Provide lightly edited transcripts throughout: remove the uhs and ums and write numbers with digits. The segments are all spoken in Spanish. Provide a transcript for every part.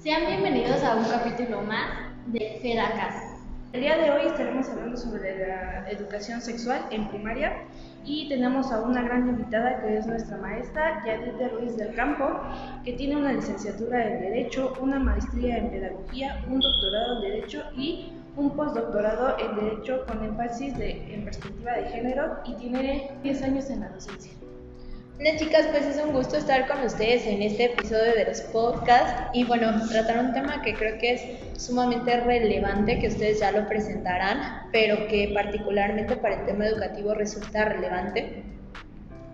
Sean bienvenidos a un capítulo más de Fedacas. El día de hoy estaremos hablando sobre la educación sexual en primaria y tenemos a una gran invitada que es nuestra maestra Yadira Ruiz del Campo, que tiene una licenciatura en Derecho, una maestría en Pedagogía, un doctorado en Derecho y un postdoctorado en Derecho con énfasis en perspectiva de género y tiene 10 años en la docencia. Hola chicas, pues es un gusto estar con ustedes en este episodio de los podcasts y bueno, tratar un tema que creo que es sumamente relevante, que ustedes ya lo presentarán, pero que particularmente para el tema educativo resulta relevante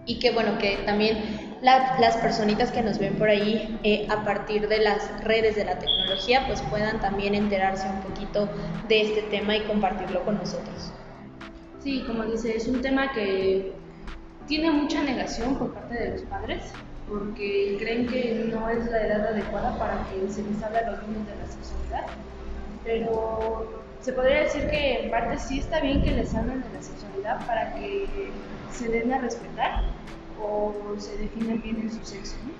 y que bueno, que también las personitas que nos ven por ahí a partir de las redes de la tecnología pues puedan también enterarse un poquito de este tema y compartirlo con nosotros. Sí, como dice, es un tema que tiene mucha negación por parte de los padres porque creen que no es la edad adecuada para que se les hable a los niños de la sexualidad, pero se podría decir que en parte sí está bien que les hablen de la sexualidad para que se den a respetar o se definan bien en su sexo, ¿no?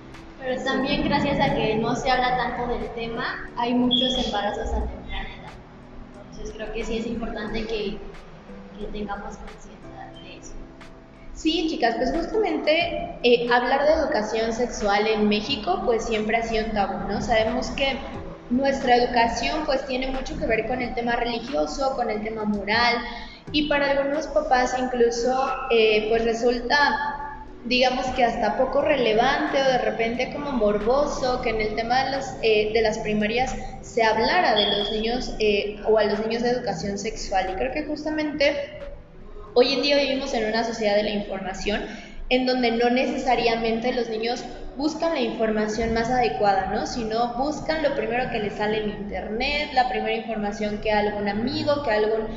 Pero también gracias a que no se habla tanto del tema, hay muchos embarazos a temprana edad. Entonces creo que sí es importante que tengamos conciencia de eso. Sí, chicas, pues justamente hablar de educación sexual en México pues siempre ha sido un tabú, ¿no? Sabemos que nuestra educación pues tiene mucho que ver con el tema religioso, con el tema moral y para algunos papás incluso pues resulta, digamos que hasta poco relevante o de repente como morboso que en el tema de las primarias se hablara de los niños o a los niños de educación sexual y creo que justamente hoy en día vivimos en una sociedad de la información en donde no necesariamente los niños buscan la información más adecuada, ¿no? Sino buscan lo primero que les sale en internet, la primera información que algún amigo, que algún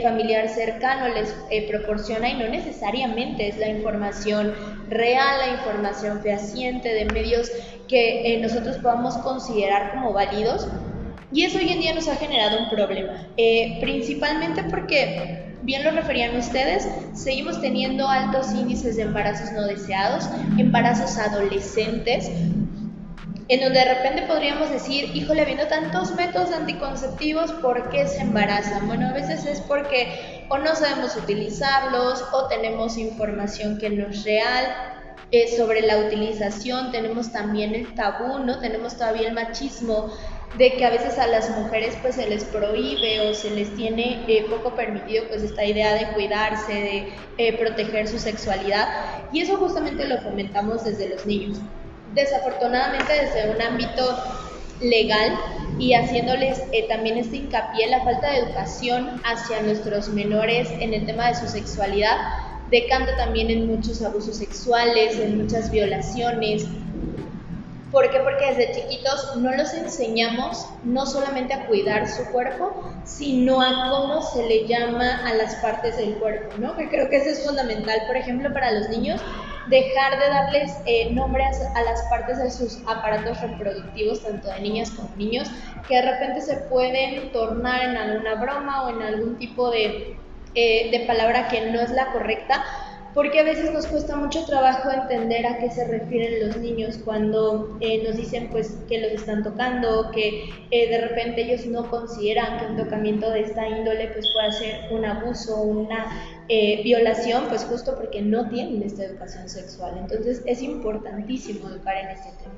familiar cercano les proporciona y no necesariamente es la información real, la información fehaciente de medios que nosotros podamos considerar como válidos. Y eso hoy en día nos ha generado un problema, principalmente porque, bien lo referían ustedes, seguimos teniendo altos índices de embarazos no deseados, embarazos adolescentes, en donde de repente podríamos decir, híjole, habiendo tantos métodos anticonceptivos, ¿por qué se embarazan? Bueno, a veces es porque o no sabemos utilizarlos o tenemos información que no es real. Sobre la utilización tenemos también el tabú, ¿no? Tenemos todavía el machismo de que a veces a las mujeres pues se les prohíbe o se les tiene poco permitido pues esta idea de cuidarse, de proteger su sexualidad y eso justamente lo fomentamos desde los niños. Desafortunadamente desde un ámbito legal y haciéndoles también este hincapié, la falta de educación hacia nuestros menores en el tema de su sexualidad decanta también en muchos abusos sexuales, en muchas violaciones. ¿Por qué? Porque desde chiquitos no los enseñamos no solamente a cuidar su cuerpo, sino a cómo se le llama a las partes del cuerpo, ¿no? Que creo que eso es fundamental, por ejemplo, para los niños, dejar de darles nombres a las partes de sus aparatos reproductivos, tanto de niñas como niños, que de repente se pueden tornar en alguna broma o en algún tipo de palabra que no es la correcta, porque a veces nos cuesta mucho trabajo entender a qué se refieren los niños cuando nos dicen pues que los están tocando, que de repente ellos no consideran que un tocamiento de esta índole pues pueda ser un abuso, una violación, pues justo porque no tienen esta educación sexual. Entonces es importantísimo educar en este tema.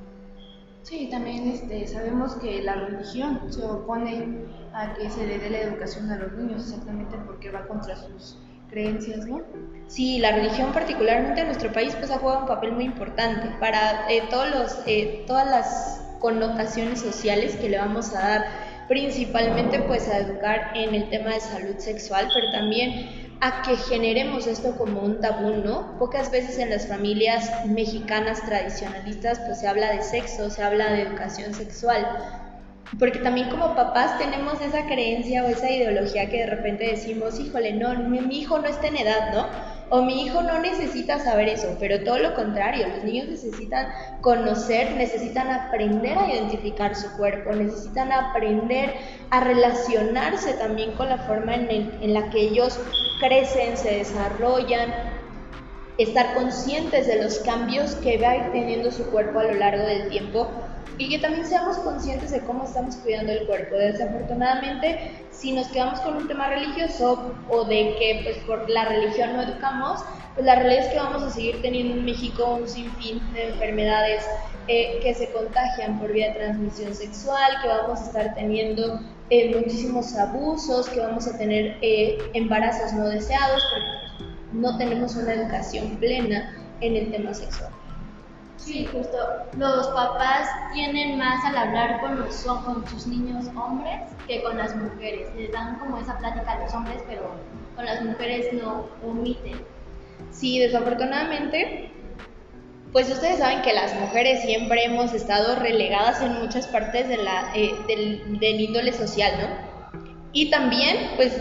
Sí, también sabemos que la religión se opone a que se le dé la educación a los niños exactamente porque va contra sus creencias, ¿no? Sí, la religión particularmente en nuestro país pues ha jugado un papel muy importante para todas las connotaciones sociales que le vamos a dar principalmente pues a educar en el tema de salud sexual, pero también a que generemos esto como un tabú, ¿no? Pocas veces en las familias mexicanas tradicionalistas pues se habla de sexo, se habla de educación sexual, porque también como papás tenemos esa creencia o esa ideología que de repente decimos, híjole, no, mi hijo no está en edad, ¿no? O mi hijo no necesita saber eso, pero todo lo contrario, los niños necesitan conocer, necesitan aprender a identificar su cuerpo, necesitan aprender a relacionarse también con la forma en la que ellos crecen, se desarrollan. estar conscientes de los cambios que va a ir teniendo su cuerpo a lo largo del tiempo y que también seamos conscientes de cómo estamos cuidando el cuerpo. Desafortunadamente, si nos quedamos con un tema religioso o de que pues por la religión no educamos, pues la realidad es que vamos a seguir teniendo en México un sinfín de enfermedades que se contagian por vía de transmisión sexual, que vamos a estar teniendo muchísimos abusos, que vamos a tener embarazos no deseados, porque no tenemos una educación plena en el tema sexual. Sí, justo. Los papás tienen más al hablar con sus niños hombres que con las mujeres. Les dan como esa plática a los hombres, pero con las mujeres no omiten. Sí, desafortunadamente, pues ustedes saben que las mujeres siempre hemos estado relegadas en muchas partes del índole social, ¿no? Y también, pues,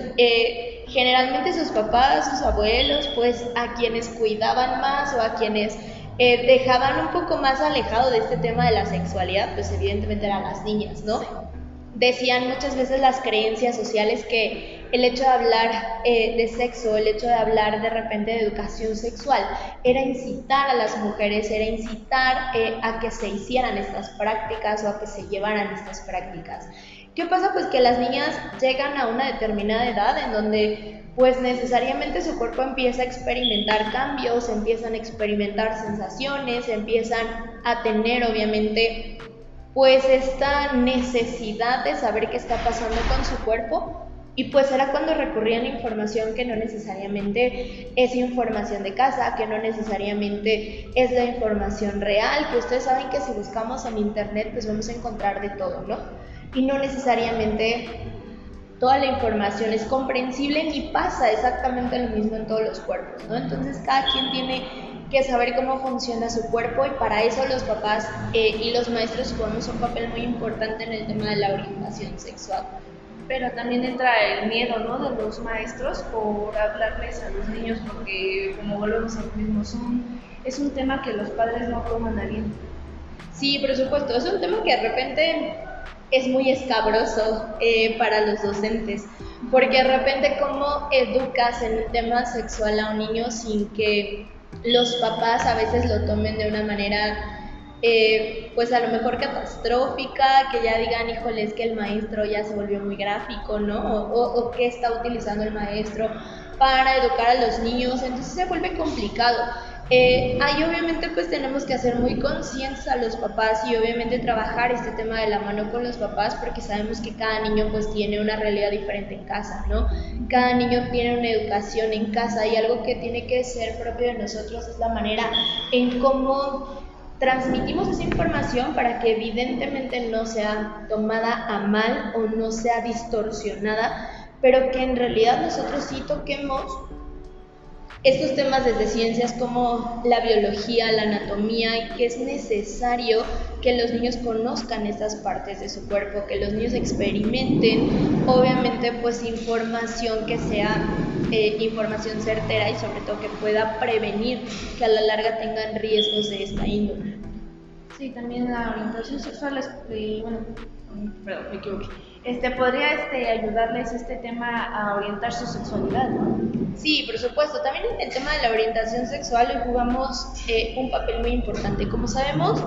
generalmente sus papás, sus abuelos, pues a quienes cuidaban más o a quienes dejaban un poco más alejado de este tema de la sexualidad, pues evidentemente eran las niñas, ¿no? Decían muchas veces las creencias sociales que el hecho de hablar de sexo, el hecho de hablar de repente de educación sexual, era incitar a las mujeres, era incitar a que se hicieran estas prácticas o a que se llevaran estas prácticas. ¿Qué pasa? Pues que las niñas llegan a una determinada edad en donde pues necesariamente su cuerpo empieza a experimentar cambios, empiezan a experimentar sensaciones, empiezan a tener obviamente pues esta necesidad de saber qué está pasando con su cuerpo, y pues era cuando recurrían a información que no necesariamente es información de casa, que no necesariamente es la información real, que ustedes saben que si buscamos en internet pues vamos a encontrar de todo, ¿no? Y no necesariamente toda la información es comprensible ni pasa exactamente lo mismo en todos los cuerpos, ¿no? Entonces cada quien tiene que saber cómo funciona su cuerpo, y para eso los papás y los maestros jugamos un papel muy importante en el tema de la orientación sexual. Pero también entra el miedo, ¿no?, de los maestros por hablarles a los niños, porque como volvemos a lo mismo, es un tema que los padres no toman a bien. Sí, por supuesto, es un tema que de repente es muy escabroso para los docentes, porque de repente cómo educas en un tema sexual a un niño sin que los papás a veces lo tomen de una manera pues a lo mejor catastrófica, que ya digan, híjole, es que el maestro ya se volvió muy gráfico, ¿no? O qué está utilizando el maestro para educar a los niños, entonces se vuelve complicado. Ahí obviamente pues tenemos que hacer muy conscientes a los papás y obviamente trabajar este tema de la mano con los papás, porque sabemos que cada niño pues tiene una realidad diferente en casa, ¿no? Cada niño tiene una educación en casa, y algo que tiene que ser propio de nosotros es la manera en cómo transmitimos esa información para que evidentemente no sea tomada a mal o no sea distorsionada, pero que en realidad nosotros sí toquemos estos temas desde ciencias como la biología, la anatomía, y que es necesario que los niños conozcan estas partes de su cuerpo, que los niños experimenten, obviamente pues información que sea información certera y sobre todo que pueda prevenir que a la larga tengan riesgos de esta índole. Sí, también la orientación sexual es, perdón, me equivoqué. Podría ayudarles este tema a orientar su sexualidad, ¿no? Sí, por supuesto. También en el tema de la orientación sexual hoy jugamos un papel muy importante. Como sabemos,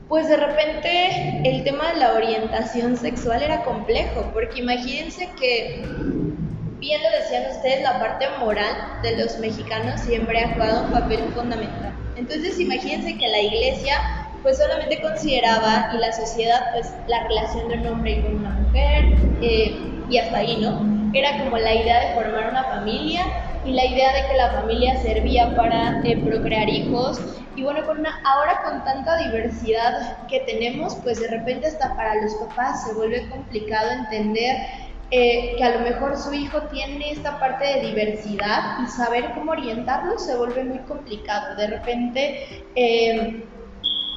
pues de repente el tema de la orientación sexual era complejo, porque imagínense que, bien lo decían ustedes, la parte moral de los mexicanos siempre ha jugado un papel fundamental. Entonces imagínense que la iglesia pues solamente consideraba, y la sociedad, pues la relación de un hombre con una mujer, y hasta ahí, ¿no? Era como la idea de formar una familia y la idea de que la familia servía para procrear hijos. Y bueno, ahora con tanta diversidad que tenemos, pues de repente hasta para los papás se vuelve complicado entender que a lo mejor su hijo tiene esta parte de diversidad, y saber cómo orientarlo se vuelve muy complicado. De repente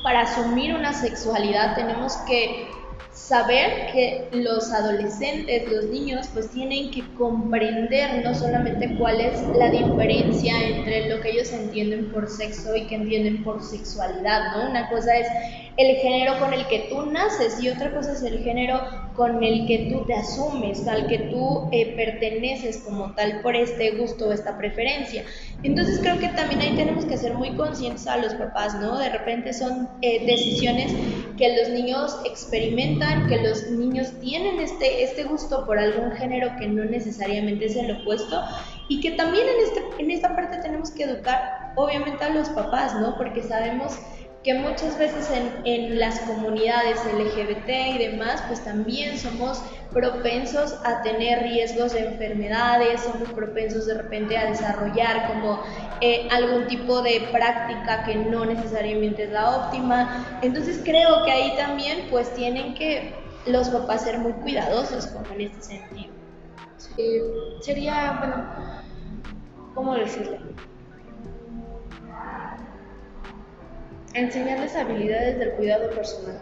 para asumir una sexualidad tenemos que saber que los adolescentes, los niños, pues tienen que comprender no solamente cuál es la diferencia entre lo que ellos entienden por sexo y que entienden por sexualidad, ¿no? Una cosa es el género con el que tú naces y otra cosa es el género con el que tú te asumes, al que tú perteneces como tal por este gusto o esta preferencia. Entonces creo que también ahí tenemos que ser muy conscientes a los papás, ¿no? De repente son decisiones que los niños experimentan, que los niños tienen este gusto por algún género que no necesariamente es el opuesto, y que también en esta parte tenemos que educar obviamente a los papás, ¿no? Porque sabemos que muchas veces en las comunidades LGBT y demás, pues también somos propensos a tener riesgos de enfermedades, somos propensos de repente a desarrollar como algún tipo de práctica que no necesariamente es la óptima. Entonces creo que ahí también pues tienen que los papás ser muy cuidadosos como en este sentido. Sería, bueno, ¿cómo decirlo? Enseñarles habilidades del cuidado personal.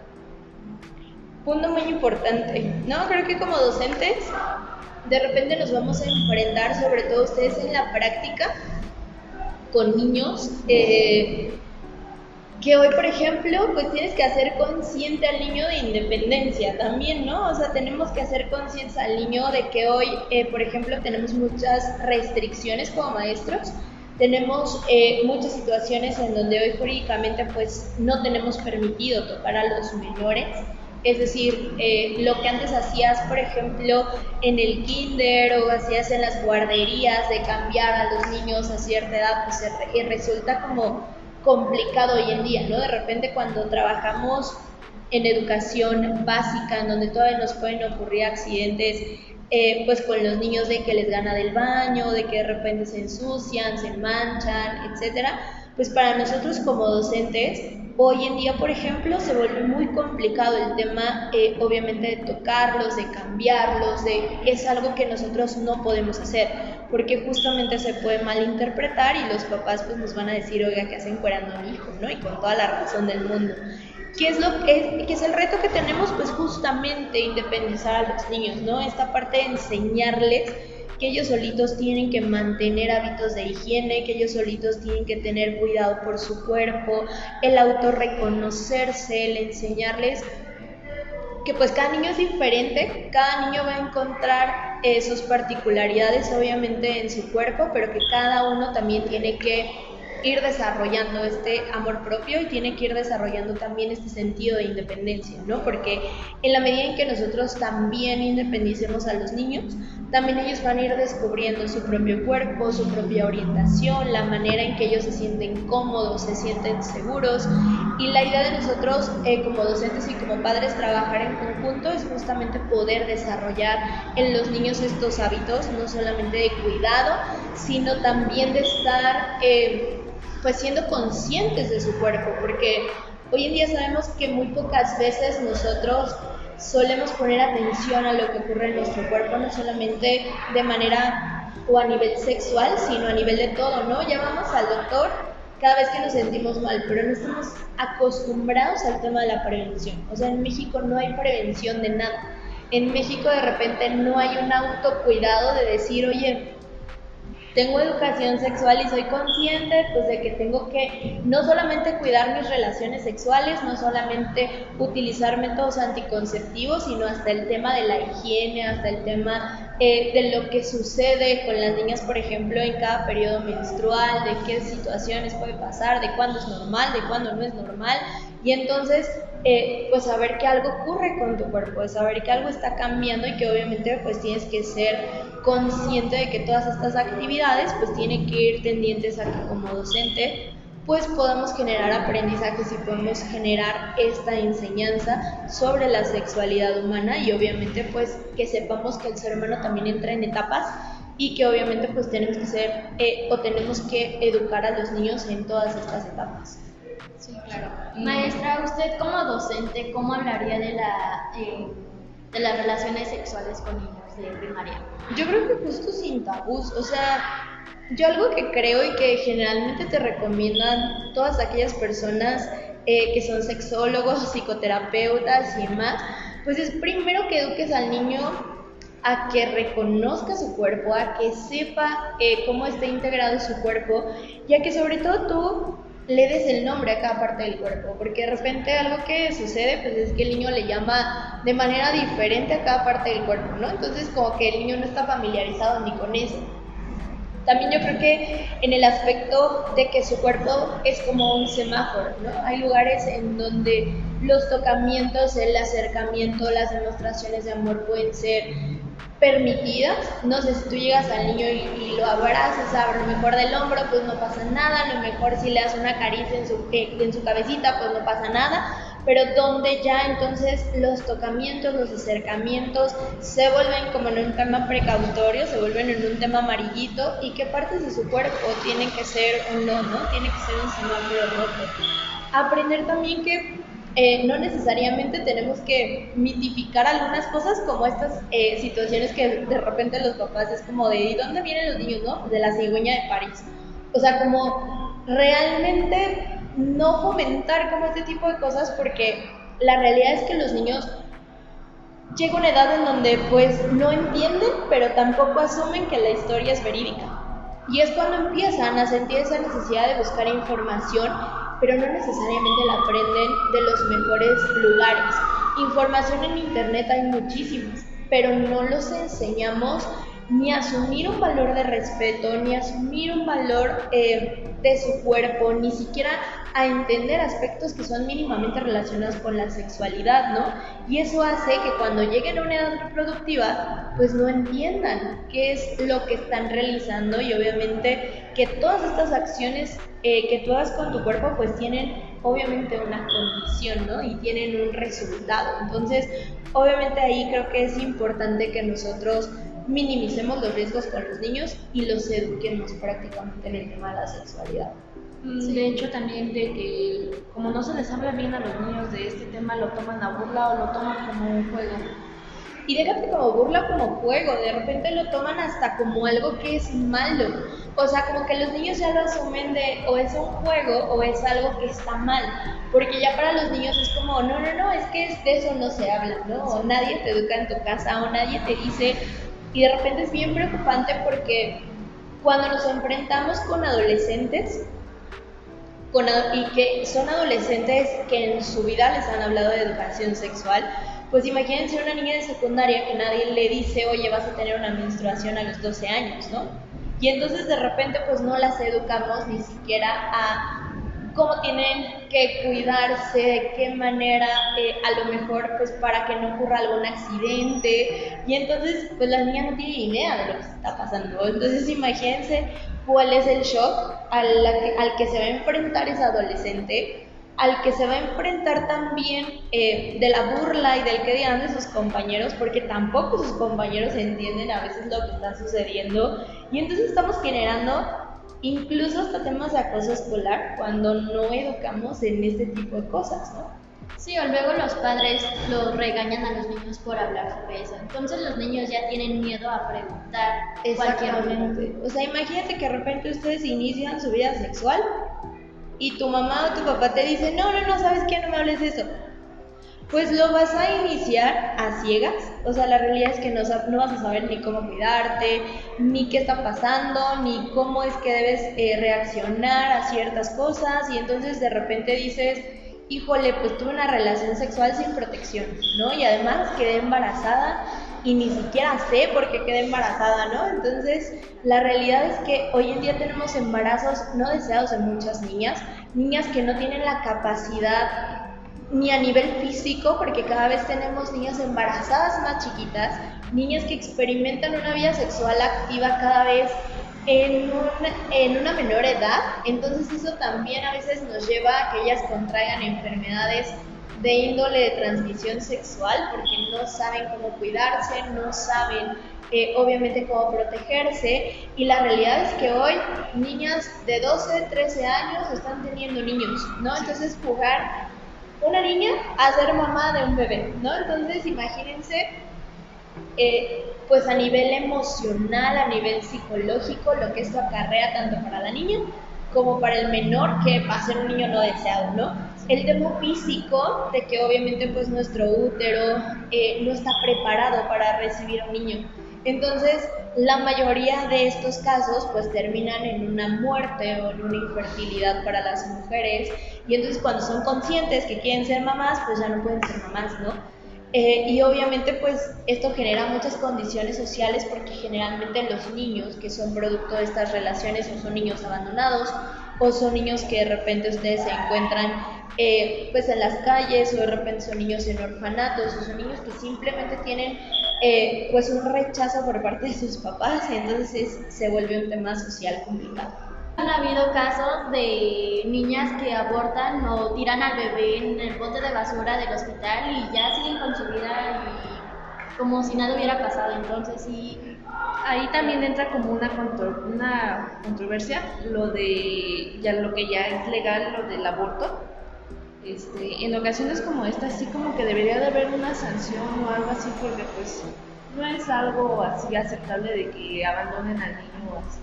Punto muy importante, ¿no? Creo que como docentes de repente nos vamos a enfrentar, sobre todo ustedes en la práctica, con niños que hoy, por ejemplo, pues tienes que hacer consciente al niño de independencia también, ¿no? O sea, tenemos que hacer conscientes al niño de que hoy, por ejemplo, tenemos muchas restricciones como maestros. Tenemos muchas situaciones en donde hoy jurídicamente pues no tenemos permitido tocar a los menores, es decir, lo que antes hacías, por ejemplo, en el kinder o hacías en las guarderías de cambiar a los niños a cierta edad, pues resulta como complicado hoy en día, ¿no? De repente cuando trabajamos en educación básica, en donde todavía nos pueden ocurrir accidentes, pues con los niños de que les gana del baño, de que de repente se ensucian, se manchan, etcétera, pues para nosotros como docentes, hoy en día, por ejemplo, se vuelve muy complicado el tema, obviamente, de tocarlos, de cambiarlos, es algo que nosotros no podemos hacer, porque justamente se puede malinterpretar y los papás pues nos van a decir, oiga, ¿qué hacen encuerando a mi hijo? ¿No? Y con toda la razón del mundo. ¿Qué es el reto que tenemos? Pues justamente independizar a los niños, ¿no? Esta parte de enseñarles que ellos solitos tienen que mantener hábitos de higiene, que ellos solitos tienen que tener cuidado por su cuerpo, el autorreconocerse, el enseñarles que pues cada niño es diferente, cada niño va a encontrar sus particularidades obviamente en su cuerpo, pero que cada uno también tiene que ir desarrollando este amor propio y tiene que ir desarrollando también este sentido de independencia, ¿no? Porque en la medida en que nosotros también independicemos a los niños, también ellos van a ir descubriendo su propio cuerpo, su propia orientación, la manera en que ellos se sienten cómodos, se sienten seguros, y la idea de nosotros como docentes y como padres trabajar en conjunto es justamente poder desarrollar en los niños estos hábitos, no solamente de cuidado, sino también de estar pues siendo conscientes de su cuerpo, porque hoy en día sabemos que muy pocas veces nosotros solemos poner atención a lo que ocurre en nuestro cuerpo, no solamente de manera o a nivel sexual, sino a nivel de todo, ¿no? Ya vamos al doctor cada vez que nos sentimos mal, pero no estamos acostumbrados al tema de la prevención. O sea, en México no hay prevención de nada. En México de repente no hay un autocuidado de decir, oye, tengo educación sexual y soy consciente pues de que tengo que no solamente cuidar mis relaciones sexuales, no solamente utilizar métodos anticonceptivos, sino hasta el tema de la higiene, hasta el tema de lo que sucede con las niñas, por ejemplo, en cada periodo menstrual, de qué situaciones puede pasar, de cuándo es normal, de cuándo no es normal. Y entonces, pues saber que algo ocurre con tu cuerpo, de saber que algo está cambiando y que obviamente pues tienes que ser consciente de que todas estas actividades pues tienen que ir tendientes a que como docente pues podamos generar aprendizajes y podemos generar esta enseñanza sobre la sexualidad humana y obviamente pues que sepamos que el ser humano también entra en etapas y que obviamente pues tenemos que ser o tenemos que educar a los niños en todas estas etapas. Sí, claro. Maestra, usted como docente, ¿cómo hablaría de las relaciones sexuales con niños de primaria? Yo creo que justo sin tabús, o sea, yo algo que creo y que generalmente te recomiendan todas aquellas personas que son sexólogos, psicoterapeutas y demás, pues es primero que eduques al niño a que reconozca su cuerpo, a que sepa cómo está integrado su cuerpo y a que sobre todo tú le des el nombre a cada parte del cuerpo, porque de repente algo que sucede pues es que el niño le llama de manera diferente a cada parte del cuerpo, ¿no? Entonces como que el niño no está familiarizado ni con eso. También yo creo que en el aspecto de que su cuerpo es como un semáforo, ¿no? Hay lugares en donde los tocamientos, el acercamiento, las demostraciones de amor pueden ser permitidas. No sé, si tú llegas al niño y lo abrazas, a lo mejor del hombro, pues no pasa nada. A lo mejor si le das una caricia en su cabecita, pues no pasa nada. Pero donde ya entonces los tocamientos, los acercamientos se vuelven como en un tema precautorio, se vuelven en un tema amarillito, y qué partes de su cuerpo tienen que ser un no, ¿no? Tiene que ser un semáforo rojo. Aprender también que no necesariamente tenemos que mitificar algunas cosas, como estas situaciones que de repente los papás es como de ¿y dónde vienen los niños, no? De la cigüeña de París. O sea, como realmente no fomentar como este tipo de cosas, porque la realidad es que los niños llega una edad en donde pues no entienden, pero tampoco asumen que la historia es verídica. Y es cuando empiezan a sentir esa necesidad de buscar información, pero no necesariamente la aprenden de los mejores lugares. Información en internet hay muchísimas, pero no los enseñamos ni a asumir un valor de respeto, ni a asumir un valor de su cuerpo, ni siquiera a entender aspectos que son mínimamente relacionados con la sexualidad, ¿no? Y eso hace que cuando lleguen a una edad reproductiva, pues no entiendan qué es lo que están realizando, y obviamente que todas estas acciones que tú hagas con tu cuerpo, pues tienen obviamente una condición, ¿no? Y tienen un resultado. Entonces, obviamente ahí creo que es importante que nosotros minimicemos los riesgos con los niños y los eduquemos prácticamente en el tema de la sexualidad. Sí. De hecho, también de que como no se les habla bien a los niños de este tema, lo toman a burla o lo toman como un juego. Y déjate como burla, como juego, de repente lo toman hasta como algo que es malo. O sea, como que los niños ya lo asumen de o es un juego o es algo que está mal. Porque ya para los niños es como, no, es que de eso no se habla, ¿no? O nadie te educa en tu casa, o nadie te dice. Y de repente es bien preocupante porque cuando nos enfrentamos con adolescentes, y que son adolescentes que en su vida les han hablado de educación sexual, pues imagínense una niña de secundaria que nadie le dice, oye, vas a tener una menstruación a los 12 años, ¿no? Y entonces de repente pues no las educamos ni siquiera a cómo tienen que cuidarse, de qué manera, a lo mejor pues para que no ocurra algún accidente, y entonces pues la niña no tiene idea de lo que está pasando. Entonces imagínense cuál es el shock al que se va a enfrentar esa adolescente, al que se va a enfrentar también de la burla y del que dirán de sus compañeros, porque tampoco sus compañeros entienden a veces lo que está sucediendo, y entonces estamos generando incluso hasta temas de acoso escolar cuando no educamos en este tipo de cosas, ¿no? Sí, o luego los padres los regañan a los niños por hablar sobre eso. Entonces los niños ya tienen miedo a preguntar cualquier momento. O sea, imagínate que de repente ustedes inician su vida sexual y tu mamá o tu papá te dice, no, ¿sabes qué? No me hables de eso. Pues lo vas a iniciar a ciegas. O sea, la realidad es que no vas a saber ni cómo cuidarte, ni qué está pasando, ni cómo es que debes reaccionar a ciertas cosas, y entonces de repente dices, híjole, pues tuve una relación sexual sin protección, ¿no? Y además quedé embarazada y ni siquiera sé por qué quedé embarazada, ¿no? Entonces, la realidad es que hoy en día tenemos embarazos no deseados de muchas niñas que no tienen la capacidad ni a nivel físico, porque cada vez tenemos niñas embarazadas más chiquitas, niñas que experimentan una vida sexual activa cada vez en una menor edad. Entonces eso también a veces nos lleva a que ellas contraigan enfermedades de índole de transmisión sexual, porque no saben cómo cuidarse, no saben obviamente cómo protegerse, y la realidad es que hoy niñas de 12, 13 años están teniendo niños, ¿no? Entonces jugar una niña a ser mamá de un bebé, ¿no? Entonces imagínense pues a nivel emocional, a nivel psicológico, lo que esto acarrea tanto para la niña como para el menor, que va a ser un niño no deseado, ¿no? El tema físico, de que obviamente pues nuestro útero no está preparado para recibir a un niño. Entonces, la mayoría de estos casos pues terminan en una muerte o en una infertilidad para las mujeres, y entonces cuando son conscientes que quieren ser mamás, pues ya no pueden ser mamás, ¿no? y obviamente pues esto genera muchas condiciones sociales porque generalmente los niños que son producto de estas relaciones o son niños abandonados o son niños que de repente ustedes se encuentran pues en las calles o de repente son niños en orfanatos o son niños que simplemente tienen pues un rechazo por parte de sus papás y entonces se vuelve un tema social complicado. Han habido casos de niñas que abortan o tiran al bebé en el bote de basura del hospital y ya siguen con su vida y como si nada hubiera pasado. Entonces sí, ahí también entra como una controversia lo que ya es legal, lo del aborto. En ocasiones como esta sí como que debería de haber una sanción o algo así, porque pues no es algo así aceptable de que abandonen al niño o así.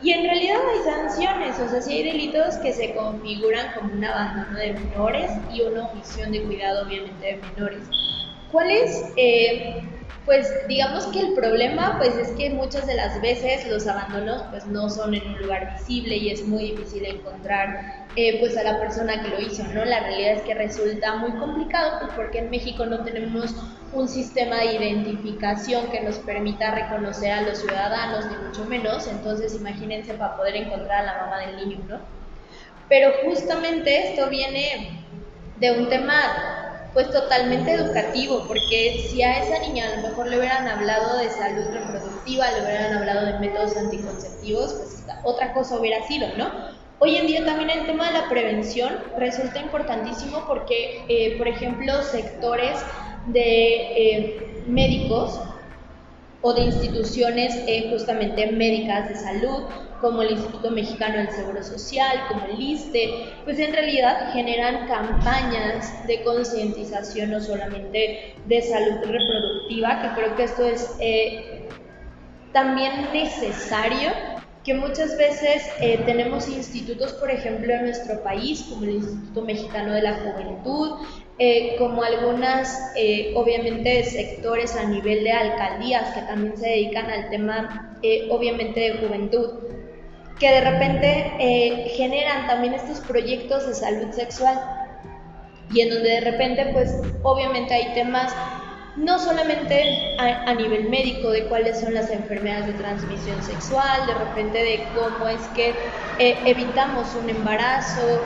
Y en realidad hay sanciones, o sea, sí hay delitos que se configuran como un abandono de menores y una omisión de cuidado obviamente de menores. ¿Cuál es? Pues digamos que el problema pues es que muchas de las veces los abandonos pues no son en un lugar visible y es muy difícil encontrar pues a la persona que lo hizo, ¿no? La realidad es que resulta muy complicado pues porque en México no tenemos un sistema de identificación que nos permita reconocer a los ciudadanos, ni mucho menos, entonces imagínense para poder encontrar a la mamá del niño, ¿no? Pero justamente esto viene de un tema pues totalmente educativo, porque si a esa niña a lo mejor le hubieran hablado de salud reproductiva, le hubieran hablado de métodos anticonceptivos, pues otra cosa hubiera sido, ¿no? Hoy en día también el tema de la prevención resulta importantísimo porque, por ejemplo, sectores de médicos o de instituciones justamente médicas de salud, como el Instituto Mexicano del Seguro Social, como el ISSSTE, pues en realidad generan campañas de concientización no solamente de salud reproductiva, que creo que esto es también necesario, que muchas veces tenemos institutos, por ejemplo, en nuestro país, como el Instituto Mexicano de la Juventud, como algunas, obviamente, sectores a nivel de alcaldías que también se dedican al tema, obviamente, de juventud, que de repente generan también estos proyectos de salud sexual y en donde de repente, pues, obviamente hay temas no solamente a nivel médico de cuáles son las enfermedades de transmisión sexual, de repente de cómo es que evitamos un embarazo,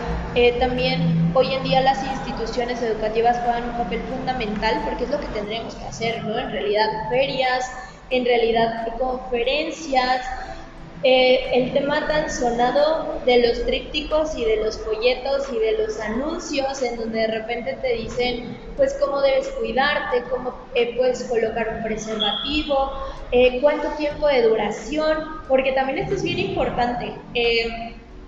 también hoy en día las instituciones educativas juegan un papel fundamental porque es lo que tendríamos que hacer, ¿no? En realidad ferias, en realidad conferencias, el tema tan sonado de los trípticos y de los folletos y de los anuncios en donde de repente te dicen pues cómo debes cuidarte, cómo puedes colocar un preservativo, cuánto tiempo de duración, porque también esto es bien importante.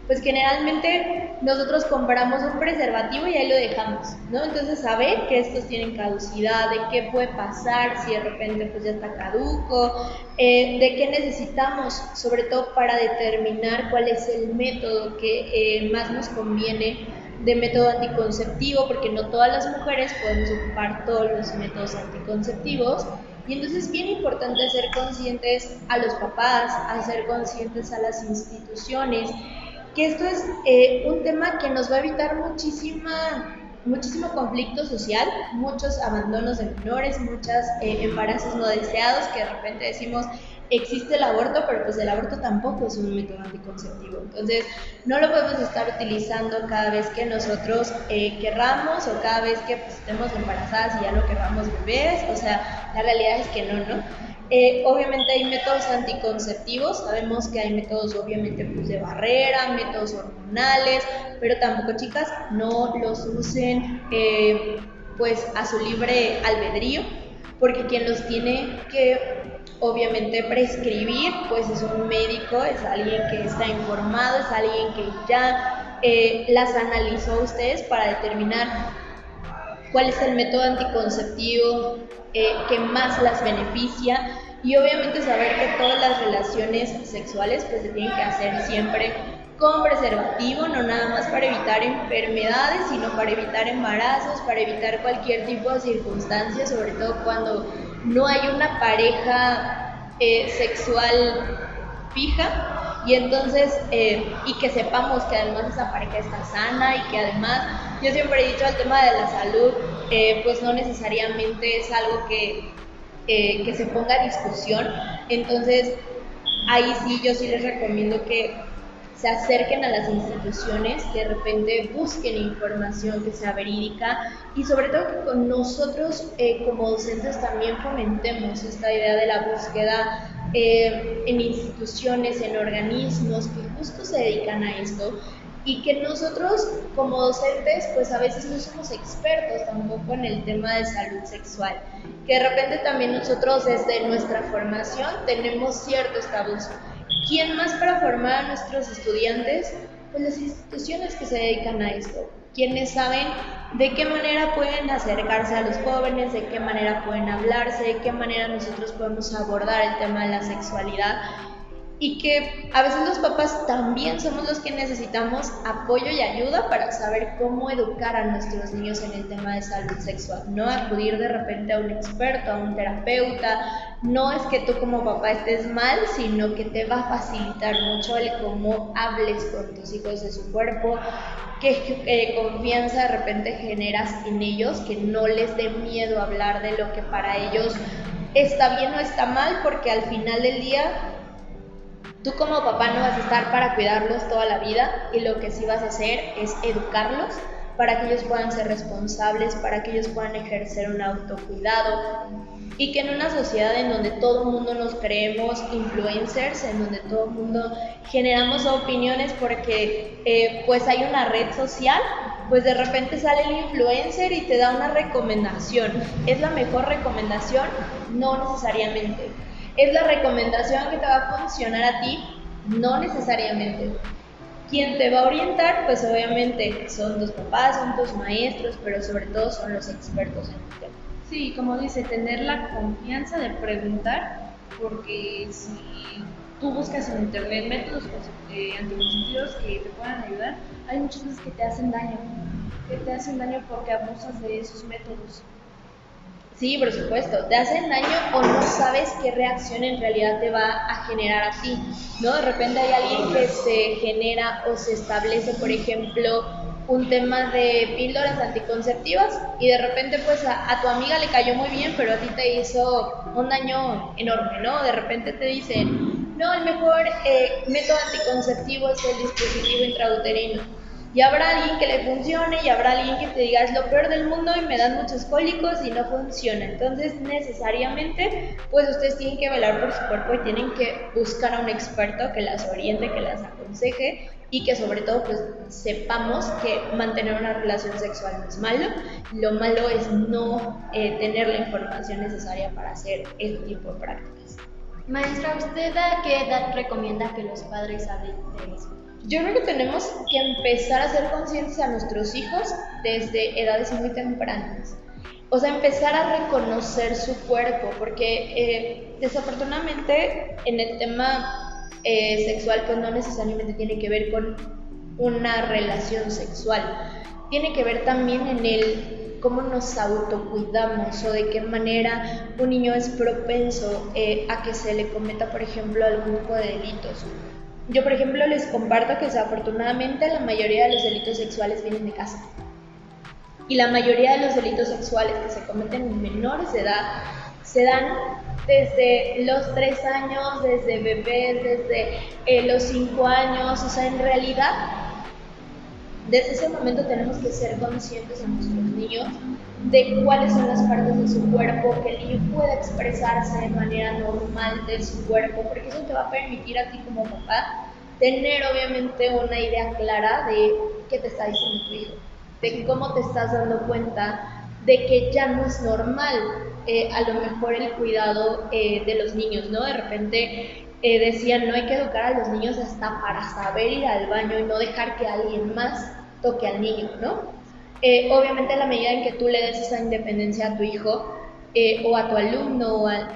Pues generalmente nosotros compramos un preservativo y ahí lo dejamos, ¿no? Entonces saber que estos tienen caducidad, de qué puede pasar si de repente pues ya está caduco, de qué necesitamos, sobre todo para determinar cuál es el método que más nos conviene de método anticonceptivo, porque no todas las mujeres podemos ocupar todos los métodos anticonceptivos. Y entonces es bien importante hacer conscientes a los papás, hacer conscientes a las instituciones, que esto es un tema que nos va a evitar muchísimo conflicto social, muchos abandonos de menores, muchos embarazos no deseados, que de repente decimos existe el aborto, pero pues el aborto tampoco es un método anticonceptivo, entonces no lo podemos estar utilizando cada vez que nosotros querramos o cada vez que pues, estemos embarazadas y ya no querramos bebés, o sea, la realidad es que no. Obviamente hay métodos anticonceptivos, sabemos que hay métodos obviamente pues, de barrera, métodos hormonales, pero tampoco, chicas, no los usen pues a su libre albedrío, porque quien los tiene que obviamente prescribir pues es un médico, es alguien que está informado, es alguien que ya las analizó a ustedes para determinar cuál es el método anticonceptivo que más las beneficia y obviamente saber que todas las relaciones sexuales pues se tienen que hacer siempre con preservativo, no nada más para evitar enfermedades, sino para evitar embarazos, para evitar cualquier tipo de circunstancia, sobre todo cuando no hay una pareja sexual fija Y entonces, y que sepamos que además esa pareja está sana y que además, yo siempre he dicho el tema de la salud, pues no necesariamente es algo que se ponga a discusión. Entonces, ahí sí, yo sí les recomiendo que se acerquen a las instituciones, que de repente busquen información que sea verídica y sobre todo que con nosotros como docentes también fomentemos esta idea de la búsqueda en instituciones, en organismos que justo se dedican a esto y que nosotros como docentes pues a veces no somos expertos tampoco en el tema de salud sexual, que de repente también nosotros desde nuestra formación tenemos ciertos tabús. ¿Quién más para formar a nuestros estudiantes? Pues las instituciones que se dedican a esto, quienes saben de qué manera pueden acercarse a los jóvenes, de qué manera pueden hablarse, de qué manera nosotros podemos abordar el tema de la sexualidad y que a veces los papás también somos los que necesitamos apoyo y ayuda para saber cómo educar a nuestros niños en el tema de salud sexual, no acudir de repente a un experto, a un terapeuta, no es que tú como papá estés mal, sino que te va a facilitar mucho el cómo hables con tus hijos de su cuerpo, qué confianza de repente generas en ellos, que no les dé miedo hablar de lo que para ellos está bien o está mal, porque al final del día tú como papá no vas a estar para cuidarlos toda la vida y lo que sí vas a hacer es educarlos para que ellos puedan ser responsables, para que ellos puedan ejercer un autocuidado y que en una sociedad en donde todo el mundo nos creemos influencers, en donde todo el mundo generamos opiniones porque pues hay una red social, pues de repente sale el influencer y te da una recomendación. ¿Es la mejor recomendación? No necesariamente. ¿Es la recomendación que te va a funcionar a ti? No necesariamente. Quien te va a orientar, pues obviamente son tus papás, son tus maestros, pero sobre todo son los expertos en el tema. Sí, como dice, tener la confianza de preguntar, porque si tú buscas en internet métodos anticonceptivos que te puedan ayudar, hay muchas veces que te hacen daño porque abusas de esos métodos. Sí, por supuesto, te hacen daño o no sabes qué reacción en realidad te va a generar a ti, ¿no? De repente hay alguien que se genera o se establece, por ejemplo, un tema de píldoras anticonceptivas y de repente pues a tu amiga le cayó muy bien, pero a ti te hizo un daño enorme, ¿no? De repente te dicen, no, el mejor método anticonceptivo es el dispositivo intrauterino. Y habrá alguien que le funcione y habrá alguien que te diga es lo peor del mundo y me dan muchos cólicos y no funciona. Entonces necesariamente pues ustedes tienen que velar por su cuerpo y tienen que buscar a un experto que las oriente, que las aconseje y que sobre todo pues sepamos que mantener una relación sexual no es malo. Lo malo es no tener la información necesaria para hacer este tipo de prácticas. Maestra, ¿usted a qué edad recomienda que los padres hablen de eso? Yo creo que tenemos que empezar a ser conscientes a nuestros hijos desde edades muy tempranas. O sea, empezar a reconocer su cuerpo, porque desafortunadamente en el tema sexual pues no necesariamente tiene que ver con una relación sexual. Tiene que ver también en el cómo nos autocuidamos o de qué manera un niño es propenso a que se le cometa, por ejemplo, algún tipo de delitos. Yo, por ejemplo, les comparto que desafortunadamente la mayoría de los delitos sexuales vienen de casa. Y la mayoría de los delitos sexuales que se cometen en menores de edad se dan desde los 3 años, desde bebés, desde los 5 años. O sea, en realidad, desde ese momento tenemos que ser conscientes a nuestros niños de cuáles son las partes de su cuerpo, que el niño pueda expresarse de manera normal de su cuerpo, porque eso te va a permitir a ti como papá tener obviamente una idea clara de qué te está diciendo tu hijo, de cómo te estás dando cuenta de que ya no es normal a lo mejor el cuidado de los niños, ¿no? De repente decían, no hay que educar a los niños hasta para saber ir al baño y no dejar que alguien más toque al niño, ¿no? Obviamente a la medida en que tú le des esa independencia a tu hijo o a tu alumno o a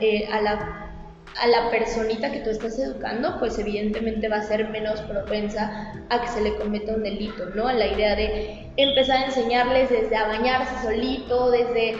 la personita que tú estás educando, pues evidentemente va a ser menos propensa a que se le cometa un delito, ¿no? La idea de empezar a enseñarles desde a bañarse solito, desde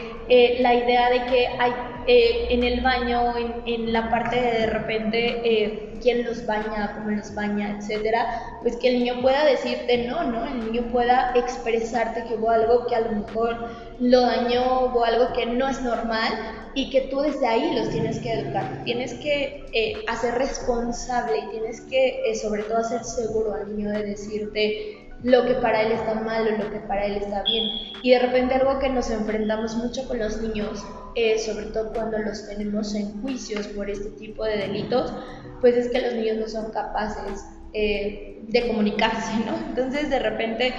la idea de que hay en el baño, en la parte de repente quién los baña, cómo los baña, etcétera, pues que el niño pueda decirte no, el niño pueda expresarte que hubo algo que a lo mejor lo dañó, hubo algo que no es normal y que tú desde ahí los tienes que educar, tienes que hacer responsable y tienes que sobre todo hacer seguro al niño de decirte lo que para él está mal o lo que para él está bien. Y de repente algo que nos enfrentamos mucho con los niños, sobre todo cuando los tenemos en juicios por este tipo de delitos, pues es que los niños no son capaces de comunicarse, ¿no? Entonces de repente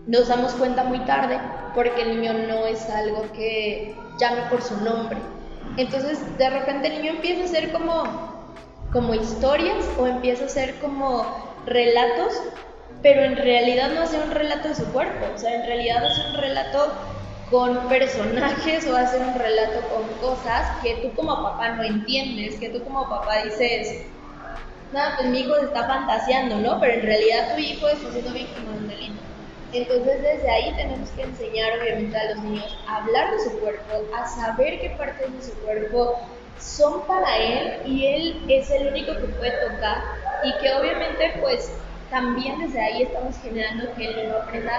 nos damos cuenta muy tarde porque el niño no es algo que llame por su nombre. Entonces de repente el niño empieza a hacer como historias o empieza a hacer como relatos, pero en realidad no hace un relato de su cuerpo, o sea, en realidad hace un relato con personajes o hace un relato con cosas que tú como papá no entiendes, que tú como papá dices, nada, pues mi hijo se está fantaseando, ¿no? Pero en realidad tu hijo está siendo víctima de un delito. Entonces desde ahí tenemos que enseñar obviamente a los niños a hablar de su cuerpo, a saber qué partes de su cuerpo son para él y él es el único que puede tocar y que obviamente pues también desde ahí estamos generando que él no aprenda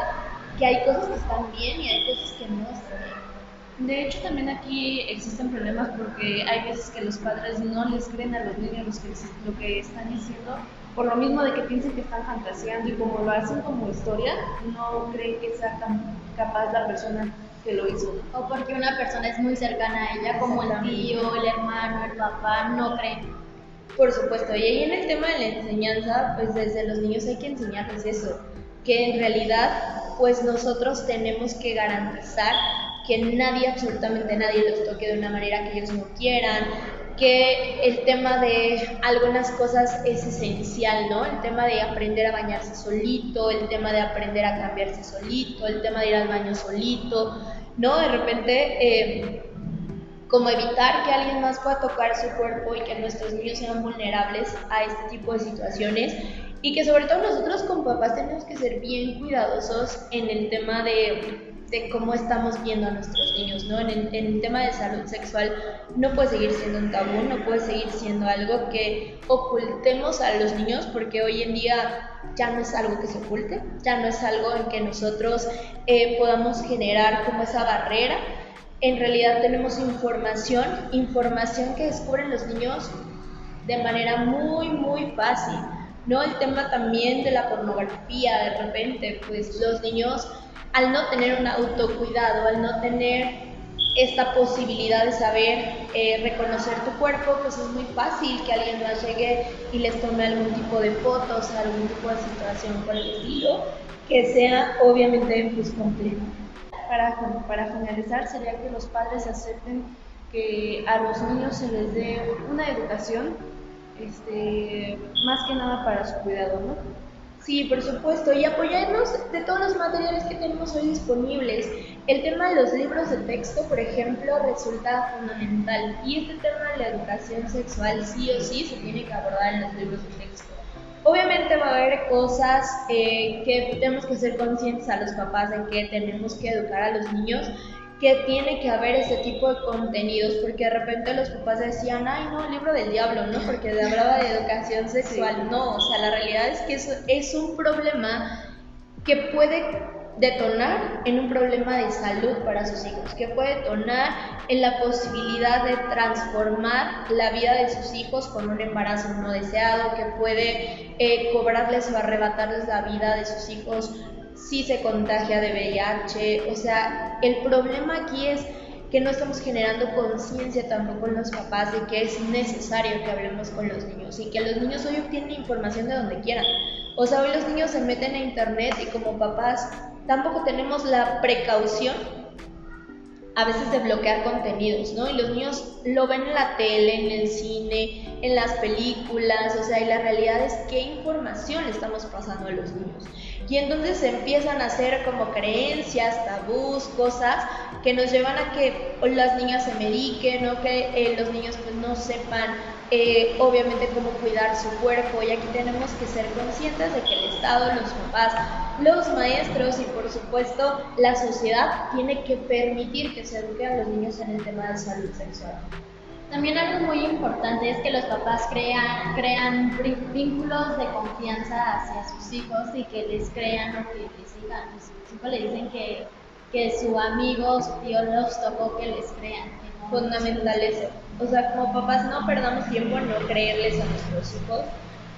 que hay cosas que están bien y hay cosas que no están bien. De hecho, también aquí existen problemas porque hay veces que los padres no les creen a los niños lo que están diciendo, por lo mismo de que piensan que están fantaseando y como lo hacen como historia, no creen que sea tan capaz la persona que lo hizo. O porque una persona es muy cercana a ella, como el tío, el hermano, el papá, no creen. Por supuesto, y ahí en el tema de la enseñanza, pues desde los niños hay que enseñarles eso, que en realidad pues nosotros tenemos que garantizar que nadie, absolutamente nadie los toque de una manera que ellos no quieran, que el tema de algunas cosas es esencial, ¿no? El tema de aprender a bañarse solito, el tema de aprender a cambiarse solito, el tema de ir al baño solito, ¿no? De repente como evitar que alguien más pueda tocar su cuerpo y que nuestros niños sean vulnerables a este tipo de situaciones y que sobre todo nosotros como papás tenemos que ser bien cuidadosos en el tema de cómo estamos viendo a nuestros niños, ¿no? En el tema de salud sexual no puede seguir siendo un tabú, no puede seguir siendo algo que ocultemos a los niños porque hoy en día ya no es algo que se oculte, ya no es algo en que nosotros podamos generar como esa barrera. En realidad tenemos información que descubren los niños de manera muy, muy fácil, ¿no? El tema también de la pornografía, de repente, pues los niños, al no tener un autocuidado, al no tener esta posibilidad de saber reconocer tu cuerpo, pues es muy fácil que alguien más llegue y les tome algún tipo de fotos, algún tipo de situación por el estilo, que sea obviamente pues compleja. Para finalizar, sería que los padres acepten que a los niños se les dé una educación, más que nada para su cuidado, ¿no? Sí, por supuesto, y apoyarnos de todos los materiales que tenemos hoy disponibles. El tema de los libros de texto, por ejemplo, resulta fundamental, y este tema de la educación sexual sí o sí se tiene que abordar en los libros de texto. Obviamente va a haber cosas que tenemos que ser conscientes a los papás de que tenemos que educar a los niños, que tiene que haber ese tipo de contenidos, porque de repente los papás decían, ay no, el libro del diablo, ¿no? Porque hablaba de educación sexual. Sí. No, o sea, la realidad es que eso es un problema que puede detonar en un problema de salud para sus hijos, que puede detonar en la posibilidad de transformar la vida de sus hijos con un embarazo no deseado, que puede cobrarles o arrebatarles la vida de sus hijos si se contagia de VIH. O sea, el problema aquí es que no estamos generando conciencia tampoco en los papás de que es necesario que hablemos con los niños y que los niños hoy obtienen información de donde quieran. O sea, hoy los niños se meten a internet y como papás tampoco tenemos la precaución a veces de bloquear contenidos, ¿no? Y los niños lo ven en la tele, en el cine, en las películas, o sea, y la realidad es qué información le estamos pasando a los niños. Y entonces se empiezan a hacer como creencias, tabús, cosas que nos llevan a que las niñas se mediquen o que los niños pues no sepan obviamente cómo cuidar su cuerpo. Y aquí tenemos que ser conscientes de que el Estado, los papás, los maestros y por supuesto la sociedad tiene que permitir que se eduque a los niños en el tema de salud sexual. También algo muy importante es que los papás crean vínculos de confianza hacia sus hijos y que les crean lo que les digan. Sus hijos le dicen que su amigo, su tío los tocó, que les crean. Que no, fundamental eso. O sea, como papás no perdamos tiempo en no creerles a nuestros hijos.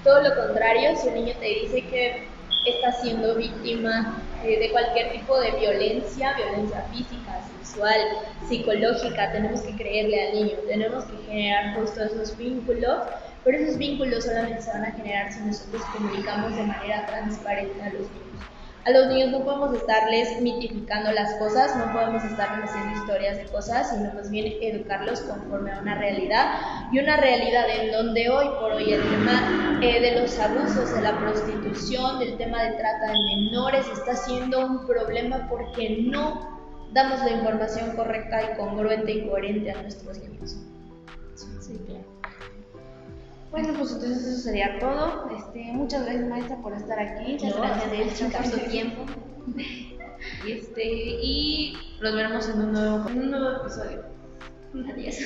Todo lo contrario, si un niño te dice que está siendo víctima de cualquier tipo de violencia física, sexual, psicológica, tenemos que creerle al niño, tenemos que generar justo esos vínculos, pero esos vínculos solamente se van a generar si nosotros comunicamos de manera transparente a los niños. A los niños no podemos estarles mitificando las cosas, no podemos estarles haciendo historias de cosas, sino más bien educarlos conforme a una realidad, y una realidad en donde hoy por hoy el tema de los abusos, de la prostitución, del tema de trata de menores está siendo un problema porque no damos la información correcta y congruente y coherente a nuestros niños. Sí, claro. Bueno, pues entonces eso sería todo. Muchas gracias, maestra, por estar aquí. Muchas gracias por su tiempo. Y los veremos en un nuevo episodio. Adiós.